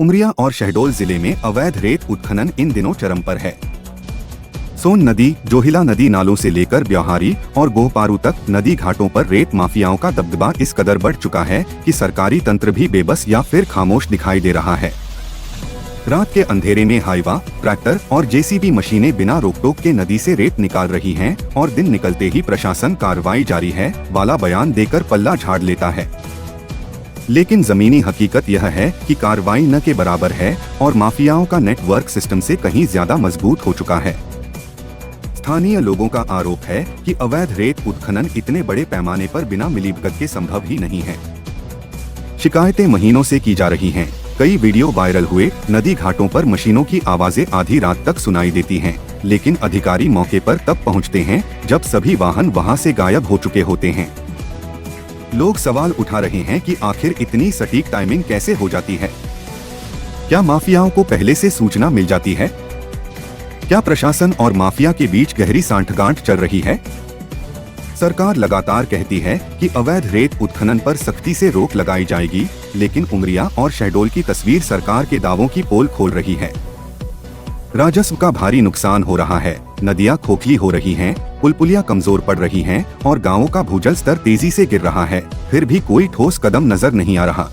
उमरिया और शहडोल जिले में अवैध रेत उत्खनन इन दिनों चरम पर है। सोन नदी, जोहिला नदी नालों से लेकर ब्यौहारी और गोहपारू तक नदी घाटों पर रेत माफियाओं का दबदबा इस कदर बढ़ चुका है कि सरकारी तंत्र भी बेबस या फिर खामोश दिखाई दे रहा है। रात के अंधेरे में हाईवा, ट्रैक्टर और जेसीबी मशीनें बिना रोक-टोक के नदी से रेत निकाल रही हैं और दिन निकलते ही प्रशासन कार्रवाई जारी है वाला बयान देकर पल्ला झाड़ लेता है। लेकिन जमीनी हकीकत यह है कि कार्रवाई न के बराबर है और माफियाओं का नेटवर्क सिस्टम से कहीं ज्यादा मजबूत हो चुका है। स्थानीय लोगों का आरोप है कि अवैध रेत उत्खनन इतने बड़े पैमाने पर बिना मिलीभगत के संभव ही नहीं है। शिकायतें महीनों से की जा रही हैं। कई वीडियो वायरल हुए, नदी घाटों पर मशीनों की आवाजें आधी रात तक सुनाई देती हैं, लेकिन अधिकारी मौके पर तब पहुंचते हैं जब सभी वाहन वहां से गायब हो चुके होते हैं। लोग सवाल उठा रहे हैं कि आखिर इतनी सटीक टाइमिंग कैसे हो जाती है? क्या माफियाओं को पहले से सूचना मिल जाती है? क्या प्रशासन और माफिया के बीच गहरी सांठगांठ चल रही है? सरकार लगातार कहती है कि अवैध रेत उत्खनन पर सख्ती से रोक लगाई जाएगी, लेकिन उमरिया और शहडोल की तस्वीर सरकार के दावों की पोल खोल रही है। राजस्व का भारी नुकसान हो रहा है, नदियां खोखली हो रही हैं, पुल-पुलियां कमजोर पड़ रही हैं और गांवों का भूजल स्तर तेजी से गिर रहा है, फिर भी कोई ठोस कदम नजर नहीं आ रहा।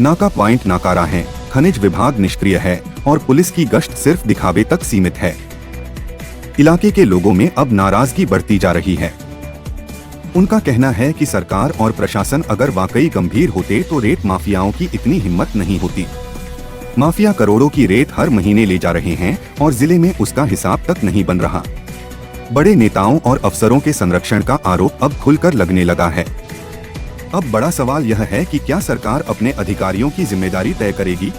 नाका प्वाइंट नाकारा है, खनिज विभाग निष्क्रिय है और पुलिस की गश्त सिर्फ दिखावे तक सीमित है। इलाके के लोगों में अब नाराजगी बढ़ती जा रही है। उनका कहना है कि सरकार और प्रशासन अगर वाकई गंभीर होते तो रेत माफियाओं की इतनी हिम्मत नहीं होती। माफिया करोड़ों की रेत हर महीने ले जा रहे हैं और जिले में उसका हिसाब तक नहीं बन रहा। बड़े नेताओं और अफसरों के संरक्षण का आरोप अब खुलकर लगने लगा है। अब बड़ा सवाल यह है कि क्या सरकार अपने अधिकारियों की जिम्मेदारी तय करेगी?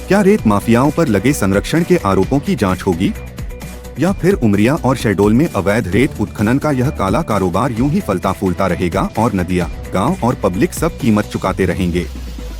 क्या रेत माफियाओं पर लगे संरक्षण के आरोपों की जांच होगी, या फिर उमरिया और शहडोल में अवैध रेत उत्खनन का यह काला कारोबार यूं ही फलता फूलता रहेगा और नदियां, गांव और पब्लिक सब कीमत चुकाते रहेंगे?